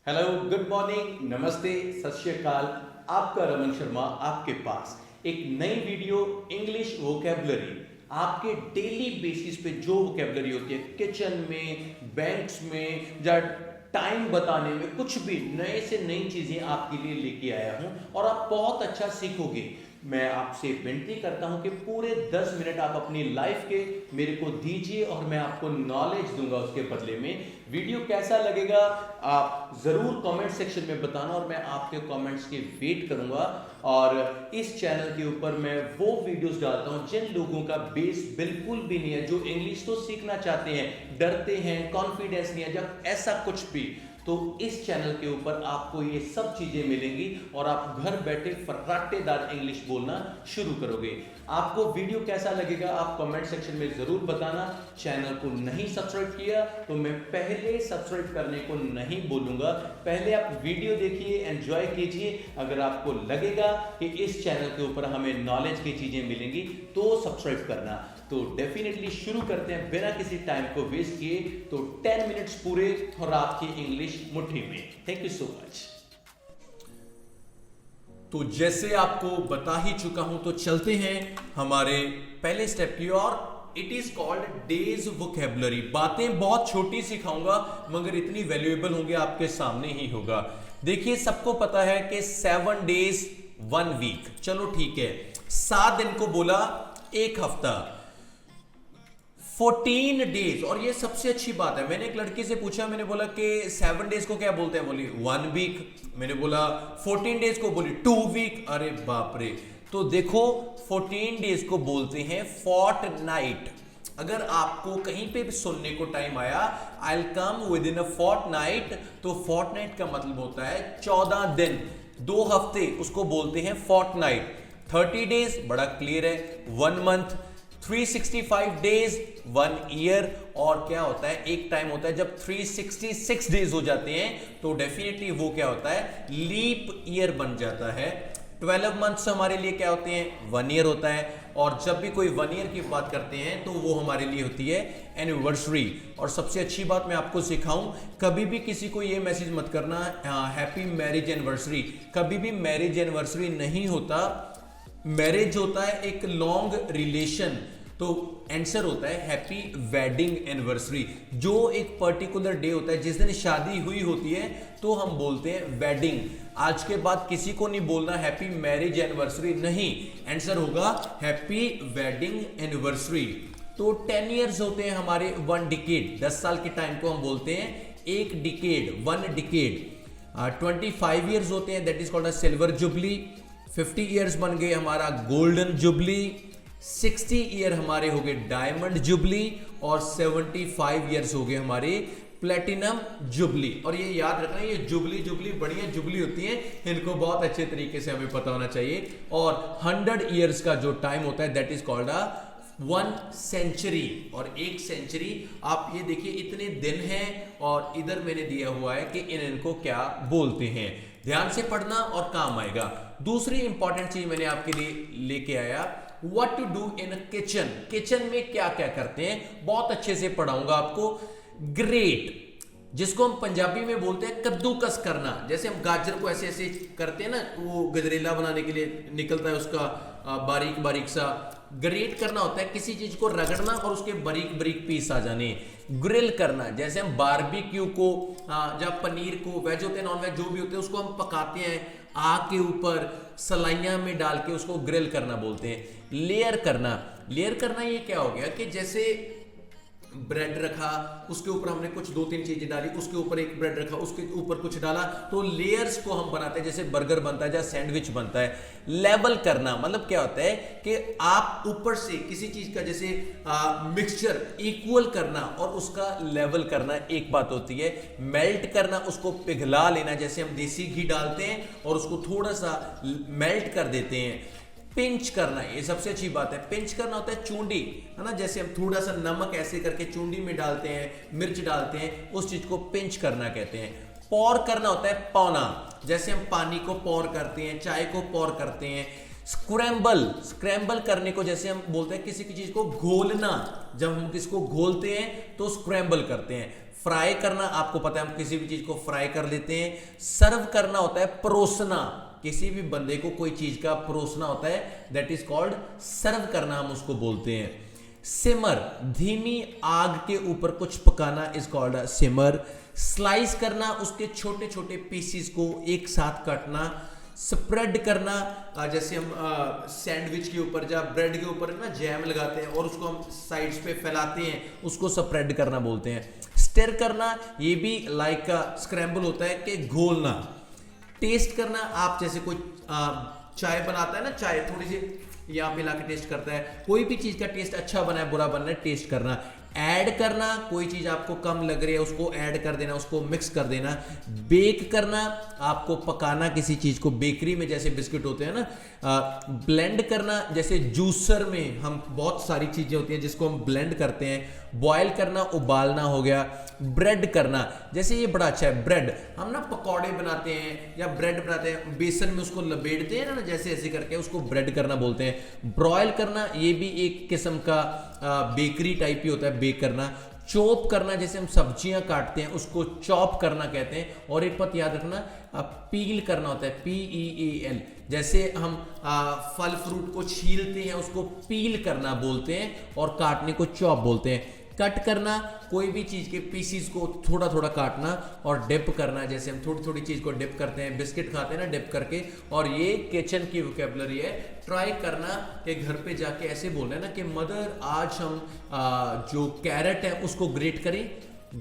Hello, good morning, नमस्ते, सत श्री अकाल। आपका रमन शर्मा आपके पास एक नई वीडियो इंग्लिश वोकैबुलरी। आपके डेली बेसिस पे जो वोकैबुलरी होती है किचन में, बैंक्स में या टाइम बताने में, कुछ भी नए से नई चीजें आपके लिए लेके आया हूं और आप बहुत अच्छा सीखोगे। मैं आपसे विनती करता हूं कि पूरे 10 मिनट आप अपनी लाइफ के मेरे को दीजिए और मैं आपको नॉलेज दूंगा उसके बदले में। वीडियो कैसा लगेगा आप जरूर कमेंट सेक्शन में बताना और मैं आपके कमेंट्स की वेट करूंगा। और इस चैनल के ऊपर मैं वो वीडियोस डालता हूं जिन लोगों का बेस बिल्कुल भी नहीं है, जो इंग्लिश तो सीखना चाहते हैं, डरते हैं, कॉन्फिडेंस नहीं है, जब ऐसा कुछ भी, तो इस चैनल के ऊपर आपको ये सब चीजें मिलेंगी और आप घर बैठे फर्राटेदार इंग्लिश बोलना शुरू करोगे। आपको वीडियो कैसा लगेगा आप कमेंट सेक्शन में जरूर बताना। चैनल को नहीं सब्सक्राइब किया तो मैं पहले सब्सक्राइब करने को नहीं बोलूंगा, पहले आप वीडियो देखिए, एंजॉय कीजिए। अगर आपको लगेगा कि इस चैनल के ऊपर हमें नॉलेज की चीजें मिलेंगी तो सब्सक्राइब करना। तो डेफिनेटली शुरू करते हैं बिना किसी टाइम को वेस्ट किए। तो 10 मिनट्स पूरे और आपकी इंग्लिश मुट्ठी में। Thank you so much. तो जैसे आपको बता ही चुका हूं तो चलते हैं हमारे पहले स्टेप की ओर। It is called days vocabulary. बातें बहुत छोटी सिखाऊंगा मगर इतनी वैल्यूएबल होंगे, आपके सामने ही होगा। देखिए, सबको पता है कि 7 डेज 1 वीक, चलो ठीक है, 7 दिन को बोला एक हफ्ता, 14 डेज। और ये सबसे अच्छी बात है, मैंने एक लड़की से पूछा, मैंने बोला कि 7 डेज को क्या बोलते हैं, बोली 1 वीक। मैंने बोला 14 डेज को, बोली 2 वीक। अरे बाप रे। तो देखो 14 डेज को बोलते हैं फोर्टनाइट। अगर आपको कहीं पे भी सुनने को टाइम आया I will come within a fortnight, तो फोर्टनाइट का मतलब होता है 14 दिन, 2 हफ्ते, उसको बोलते हैं फोर्टनाइट। 30 डेज बड़ा क्लियर है, 1 मंथ। 365 days 1 year. और क्या होता है, एक टाइम होता है जब 366 डेज हो जाते हैं तो डेफिनेटली वो क्या होता है, लीप ईयर बन जाता है। 12 मंथ्स हमारे लिए क्या होते हैं, 1 ईयर होता है। और जब भी कोई 1 ईयर की बात करते हैं तो वो हमारे लिए होती है एनिवर्सरी। और सबसे अच्छी बात मैं आपको सिखाऊं, कभी भी किसी को ये मैसेज मत करना हैप्पी मैरिज एनिवर्सरी। कभी भी मैरिज एनिवर्सरी नहीं होता। मैरिज होता है एक लॉन्ग रिलेशन, तो आंसर होता है हैप्पी वेडिंग एनिवर्सरी। जो एक पर्टिकुलर डे होता है जिस दिन शादी हुई होती है तो हम बोलते हैं वेडिंग। आज के बाद किसी को नहीं बोलना हैप्पी मैरिज एनिवर्सरी, नहीं, आंसर होगा हैप्पी वेडिंग एनिवर्सरी। तो 10 इयर्स होते हैं हमारे 1 डिकेड, 10 साल के टाइम को हम बोलते हैं एक डिकेड, 1 डिकेड। 25 इयर्स होते हैं, that is called a silver jubilee. 50 years बन गए हमारा गोल्डन जुबली। 60 ईयर हमारे हो गए डायमंड जुबली। और 75 इयर्स हो गए हमारे प्लेटिनम जुबली। और ये याद रखना, ये जुबली जुबली बढ़िया जुबली होती है, इनको बहुत अच्छे तरीके से हमें पता होना चाहिए। और 100 इयर्स का जो टाइम होता है that is called a 1 century. और 1 सेंचुरी, आप ये देखिए इतने दिन हैं और इधर मैंने दिया हुआ है कि इनको क्या बोलते हैं। ध्यान से पढ़ना और काम आएगा। दूसरी इंपॉर्टेंट चीज मैंने आपके लिए लेके आया, what to do in kitchen. Kitchen में क्या क्या करते हैं, बहुत अच्छे से पढ़ाऊंगा आपको। ग्रेट, जिसको हम पंजाबी में बोलते हैं कद्दूकस करना। जैसे हम गाजर को ऐसे ऐसे करते हैं ना, वो गजरेला बनाने के लिए निकलता है उसका बारीक बारीक सा। ग्रेट करना होता है किसी चीज को रगड़ना और उसके बारीक बारीक पीस आ जाने। ग्रिल करना, जैसे हम बारबेक्यू को, जब पनीर को, वेज होते हैं नॉन वेज जो भी होते हैं, उसको हम पकाते हैं आग के ऊपर सलाइयां में डाल के, उसको ग्रिल करना बोलते हैं। लेयर करना, लेयर करना ये क्या हो गया कि जैसे ब्रेड रखा, उसके ऊपर हमने कुछ 2-3 चीजें डाली, उसके ऊपर एक ब्रेड रखा, उसके ऊपर कुछ डाला, तो लेयर्स को हम बनाते हैं, जैसे बर्गर बनता है या सैंडविच बनता है। लेवल करना मतलब क्या होता है कि आप ऊपर से किसी चीज का जैसे मिक्सचर इक्वल करना और उसका लेवल करना एक बात होती है। मेल्ट करना, उसको पिघला लेना, जैसे हम देसी घी डालते हैं और उसको थोड़ा सा मेल्ट कर देते हैं। पिंच करना, ये सबसे अच्छी बात है। पिंच करना होता है चूंडी, है ना, जैसे हम थोड़ा सा नमक ऐसे करके चूंडी में डालते हैं, मिर्च डालते हैं, उस चीज को पिंच करना कहते हैं। पौर करना होता है पौना, जैसे हम पानी को पौर करते हैं, चाय को पौर करते हैं। स्क्रैम्बल, स्क्रैम्बल करने को जैसे हम बोलते हैं किसी की चीज को घोलना, जब हम किसी को घोलते हैं तो स्क्रैम्बल करते हैं। फ्राई करना, आपको पता है हम किसी भी चीज को फ्राई कर लेते हैं। सर्व करना होता है परोसना, किसी भी बंदे को कोई चीज का परोसना होता है, दैट इज कॉल्ड सर्व करना, हम उसको बोलते हैं। सिमर, धीमी आग के ऊपर कुछ पकाना, इज कॉल्ड सिमर। स्लाइस करना, उसके छोटे छोटे पीसीस को एक साथ काटना। स्प्रेड करना, जैसे हम सैंडविच के ऊपर या ब्रेड के ऊपर ना जैम लगाते हैं और उसको हम साइड्स पे फैलाते हैं, उसको स्प्रेड करना बोलते हैं। स्टिर करना, ये भी लाइक स्क्रैम्बल होता है कि घोलना। टेस्ट करना, आप जैसे कोई चाय बनाता है ना, चाय थोड़ी सी यहाँ पे लाके टेस्ट करता है, कोई भी चीज का टेस्ट अच्छा बना है बुरा बना है, टेस्ट करना। ऐड करना, कोई चीज आपको कम लग रही है उसको ऐड कर देना, उसको मिक्स कर देना। बेक करना, आपको पकाना किसी चीज को, बेकरी में जैसे बिस्किट होते हैं ना। ब्लेंड करना, जैसे जूसर में हम बहुत सारी चीजें होती हैं जिसको हम ब्लेंड करते हैं। बॉयल करना, उबालना हो गया। ब्रेड करना, जैसे ये बड़ा अच्छा है, ब्रेड हम ना पकौड़े बनाते हैं या ब्रेड बनाते हैं, बेसन में उसको लपेटते हैं ना, जैसे ऐसे करके उसको ब्रेड करना बोलते हैं। ब्रॉयल करना, ये भी एक किस्म का बेकरी टाइप ही होता है, बेक करना। चॉप करना, जैसे हम सब्जियां काटते हैं उसको चॉप करना कहते हैं। और एक बात याद रखना, पील करना होता है, PEAL, जैसे हम फल फ्रूट को छीलते हैं उसको पील करना बोलते हैं, और काटने को चॉप बोलते हैं। कट करना, कोई भी चीज के पीसीस को थोड़ा थोड़ा काटना। और डिप करना, जैसे हम थोड़ी थोड़ी चीज को डिप करते हैं, बिस्किट खाते हैं ना डिप करके। और ये किचन की वोकैबुलरी है, ट्राई करना कि घर पे जाके ऐसे बोलना है ना कि मदर आज हम जो कैरेट है उसको ग्रेट करें,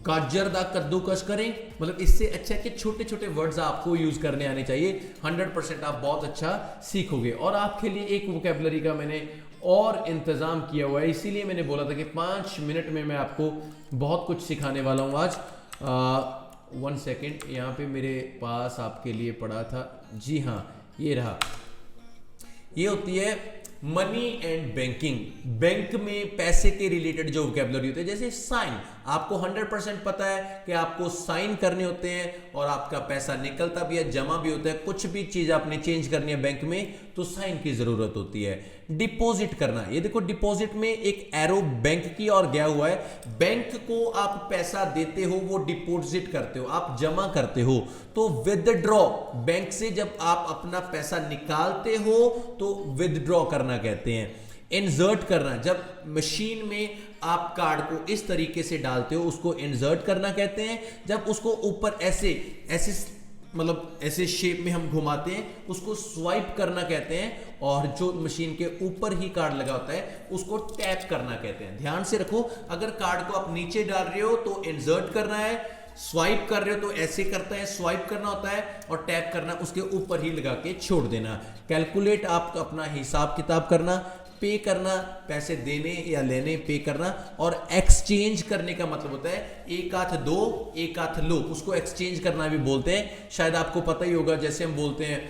गाजर दा कद्दूकस करें। मतलब इससे अच्छा है कि छोटे छोटे वर्ड्स आपको यूज करने आने चाहिए, 100% आप बहुत अच्छा सीखोगे। और आपके लिए एक वोकैबुलरी का मैंने और इंतजाम किया हुआ है, इसीलिए मैंने बोला था कि 5 मिनट में मैं आपको बहुत कुछ सिखाने वाला हूँ आज। 1 सेकेंड, यहाँ पे मेरे पास आपके लिए पड़ा था, जी हाँ ये रहा। ये होती है मनी एंड बैंकिंग। बैंक में पैसे के रिलेटेड जो वोकैबुलरी होते हैं, जैसे साइन, आपको 100% पता है कि आपको साइन करने होते हैं और आपका पैसा निकलता भी है, जमा भी होता है। कुछ भी चीज आपने चेंज करनी है बैंक में तो साइन की जरूरत होती है। डिपॉजिट करना, ये देखो डिपॉजिट में एक एरो बैंक की और गया हुआ है। बैंक को आप पैसा देते हो, वो डिपॉजिट करते हो, आप जमा करते हो। तो विदड्रॉ, बैंक से जब आप अपना पैसा निकालते हो तो विदड्रॉ करना कहते हैं। इंसर्ट करना, जब मशीन में आप कार्ड को इस तरीके से डालते हो उसको इंसर्ट करना कहते हैं। जब उसको ऊपर ऐसे ऐसे मतलब ऐसे शेप में हम घुमाते हैं उसको स्वाइप करना कहते हैं। और जो मशीन के ऊपर ही कार्ड लगा होता है उसको टैप करना कहते हैं। ध्यान से रखो, अगर कार्ड को आप नीचे डाल रहे हो तो इंसर्ट करना है, स्वाइप कर रहे हो तो ऐसे करता है, स्वाइप करना होता है, और टैप करना उसके ऊपर ही लगा के छोड़ देना। कैलकुलेट, आप अपना हिसाब किताब करना। पे करना, पैसे देने या लेने, पे करना। और एक्सचेंज करने का मतलब होता है एक हाथ दो एक हाथ लो, उसको एक्सचेंज करना भी बोलते हैं। शायद आपको पता ही होगा, जैसे हम बोलते हैं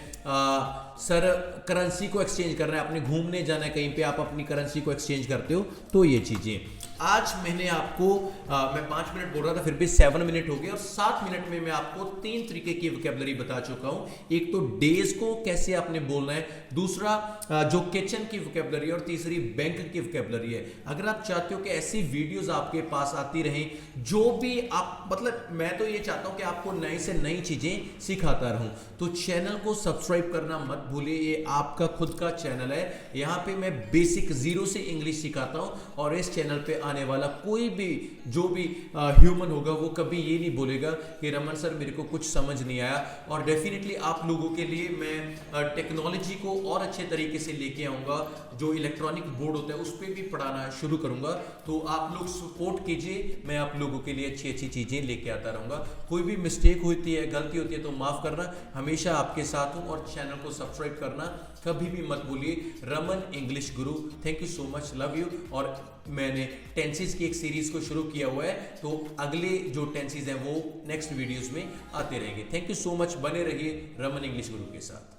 सर करेंसी को एक्सचेंज करना है, आपने घूमने जाना है कहीं पे, आप अपनी करेंसी को एक्सचेंज करते हो, तो ये चीजें। आज मैंने आपको मैं 5 मिनट बोल रहा था फिर भी 7 मिनट हो गए, और 7 मिनट में मैं आपको 3 तरीके की वोकैबुलरी बता चुका हूं। एक तो डेज को कैसे आपने बोलना है, दूसरा जो किचन की वोकैबुलरी है, और तीसरी बैंक की वोकैबुलरी है। अगर आप चाहते हो कि ऐसी वीडियोस आपके पास आती रहें, जो भी आप मतलब मैं तो ये चाहता हूं कि आपको नई से नई चीजें सिखाता रहूं, तो चैनल को सब्सक्राइब करना मत भूलिए। ये आपका खुद का चैनल है, यहाँ पे मैं बेसिक 0 से इंग्लिश सिखाता हूँ। और इस चैनल पे आने वाला कोई भी जो भी ह्यूमन होगा वो कभी ये नहीं बोलेगा कि रमन सर मेरे को कुछ समझ नहीं आया। और डेफिनेटली आप लोगों के लिए मैं टेक्नोलॉजी को और अच्छे तरीके से लेके आऊँगा, जो इलेक्ट्रॉनिक बोर्ड होता है उस पर भी पढ़ाना शुरू करूँगा। तो आप लोग सपोर्ट कीजिए, मैं आप लोगों के लिए अच्छी अच्छी चीज़ें लेके आता रहूँगा। कोई भी मिस्टेक होती है, गलती होती है तो माफ़ करना, हमेशा आपके साथ हूँ। और चैनल को सब्सक्राइब करना कभी भी मत भूलिए। Raman English Guru, thank you so much, love you. और मैंने टेंसेस की एक सीरीज को शुरू किया हुआ है, तो अगले जो टेंसेस हैं वो नेक्स्ट वीडियोस में आते रहेंगे। थैंक यू सो मच, बने रहिए रमन इंग्लिश गुरु के साथ।